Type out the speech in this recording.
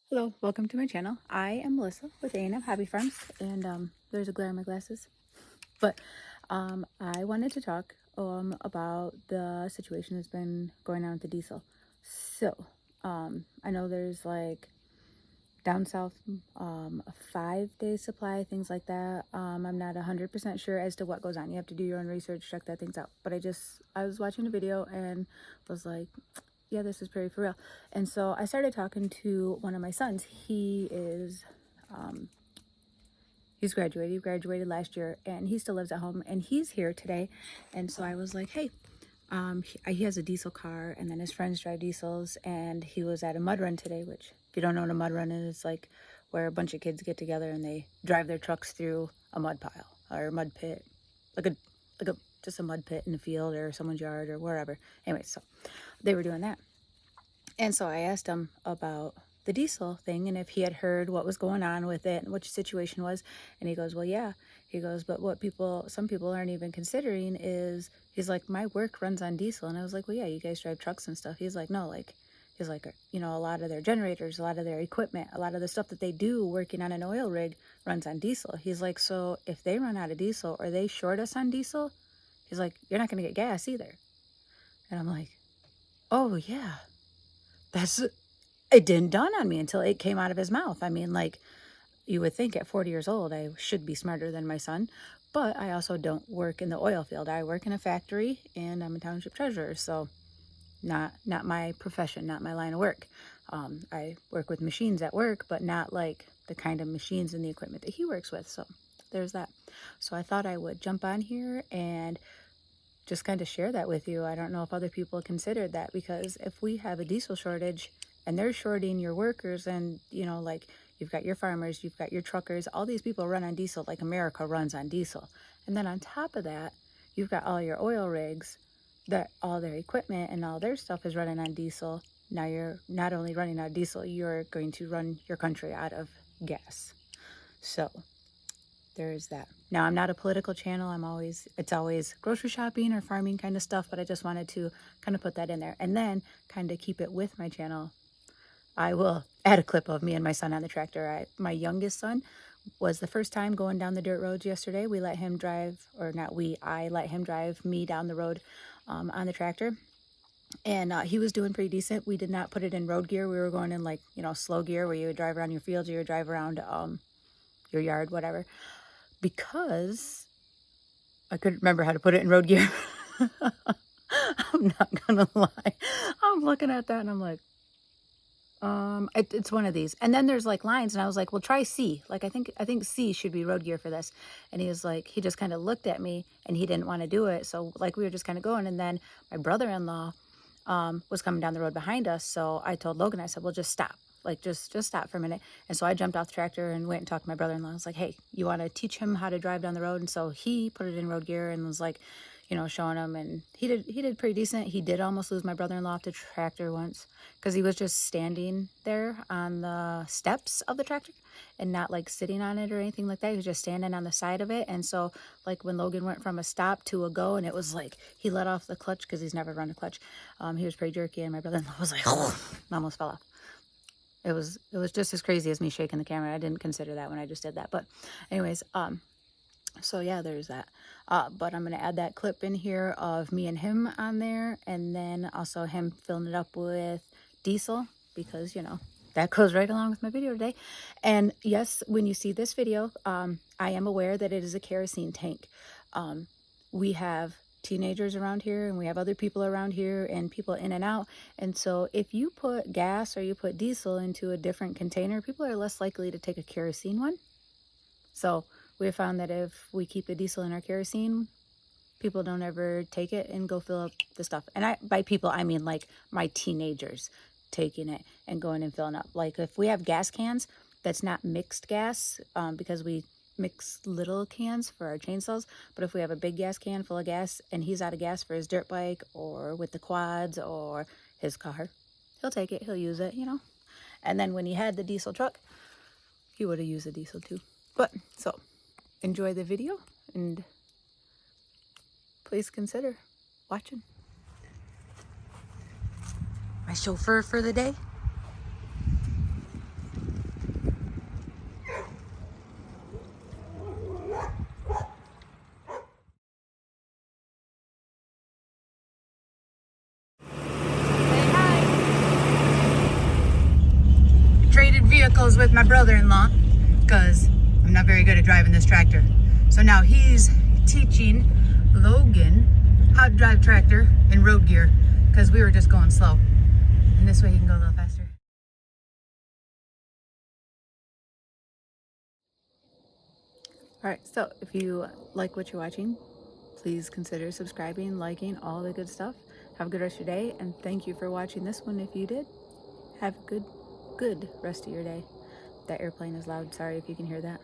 Hello, welcome to my channel. I am Melissa with A&M Hobby Farms, and there's a glare in my glasses. But I wanted to talk about the situation that's been going on with the diesel. So I know there's like down south a 5-day supply, things like that. I'm not 100% sure as to what goes on. You have to do your own research, check that things out. But I was watching a video and was like, yeah, this is pretty for real. And so I started talking to one of my sons. He's graduated. He graduated last year, and he still lives at home, and he's here today. And so I was like, hey, he has a diesel car, and then his friends drive diesels, and he was at a mud run today, which, if you don't know what a mud run is, it's like where a bunch of kids get together and they drive their trucks through a mud pile or a mud pit, like a just a mud pit in the field or someone's yard or wherever. Anyway, so they were doing that. And so I asked him about the diesel thing and if he had heard what was going on with it and what the situation was. And he goes, well, yeah. He goes, but what some people aren't even considering is, he's like, my work runs on diesel. And I was like, well, yeah, you guys drive trucks and stuff. He's like, no, like, he's like, you know, a lot of their generators, a lot of their equipment, a lot of the stuff that they do working on an oil rig runs on diesel. He's like, so if they run out of diesel or they short us on diesel, he's like, you're not going to get gas either. And I'm like, oh, yeah. It didn't dawn on me until it came out of his mouth. I mean, like, you would think at 40 years old, I should be smarter than my son, but I also don't work in the oil field. I work in a factory and I'm a township treasurer. So not my profession, not my line of work. I work with machines at work, but not like the kind of machines and the equipment that he works with. So there's that. So I thought I would jump on here and just kind of share that with you. I don't know if other people considered that, because if we have a diesel shortage and they're shorting your workers, and you know, like, you've got your farmers, you've got your truckers, all these people run on diesel, like America runs on diesel. And then on top of that, you've got all your oil rigs that all their equipment and all their stuff is running on diesel. Now you're not only running out of diesel, you're going to run your country out of gas. So there is that. Now, I'm not a political channel. It's always grocery shopping or farming kind of stuff, but I just wanted to kind of put that in there. And then kind of keep it with my channel, I will add a clip of me and my son on the tractor. My youngest son was the first time going down the dirt roads yesterday. We let him drive, or not we, I let him drive me down the road on the tractor. And he was doing pretty decent. We did not put it in road gear. We were going in, like, you know, slow gear, where you would drive around your fields or you would drive around your yard, whatever, because I couldn't remember how to put it in road gear. I'm not gonna lie. I'm looking at that and I'm like, it's one of these. And then there's like lines, and I was like, well, try C. Like, I think C should be road gear for this. And he was like, he just kind of looked at me and he didn't want to do it. So like, we were just kind of going, and then my brother-in-law was coming down the road behind us. So I told Logan, I said, well, just stop. Like, just stop for a minute. And so I jumped off the tractor and went and talked to my brother-in-law. I was like, hey, you want to teach him how to drive down the road? And so he put it in road gear and was like, you know, showing him, and he did pretty decent. He did almost lose my brother-in-law off the tractor once, because he was just standing there on the steps of the tractor and not like sitting on it or anything like that. He was just standing on the side of it. And so like when Logan went from a stop to a go, and it was like he let off the clutch, because he's never run a clutch. He was pretty jerky, and my brother-in-law was like, oh, almost fell off. It was just as crazy as me shaking the camera. I didn't consider that when I just did that. But anyways, so yeah, there's that. But I'm going to add that clip in here of me and him on there, and then also him filling it up with diesel, because, you know, that goes right along with my video today. And yes, when you see this video, I am aware that it is a kerosene tank. We have teenagers around here, and we have other people around here, and people in and out. And so if you put gas or you put diesel into a different container, people are less likely to take a kerosene one. So we have found that if we keep the diesel in our kerosene, people don't ever take it and go fill up the stuff. And by people, I mean like my teenagers taking it and going and filling up. Like, if we have gas cans, that's not mixed gas, because we mix little cans for our chainsaws. But if we have a big gas can full of gas and he's out of gas for his dirt bike or with the quads or his car, he'll take it, he'll use it, you know. And then when he had the diesel truck, he would have used the diesel too. But so enjoy the video, and please consider watching. My chauffeur for the day. vehicles with my brother-in-law because I'm not very good at driving this tractor. So now he's teaching Logan how to drive tractor in road gear because we were just going slow. And this way he can go a little faster. Alright, so if you like what you're watching, please consider subscribing, liking, all the good stuff. Have a good rest of your day, and thank you for watching this one if you did. Have a good rest of your day. That airplane is loud. Sorry if you can hear that.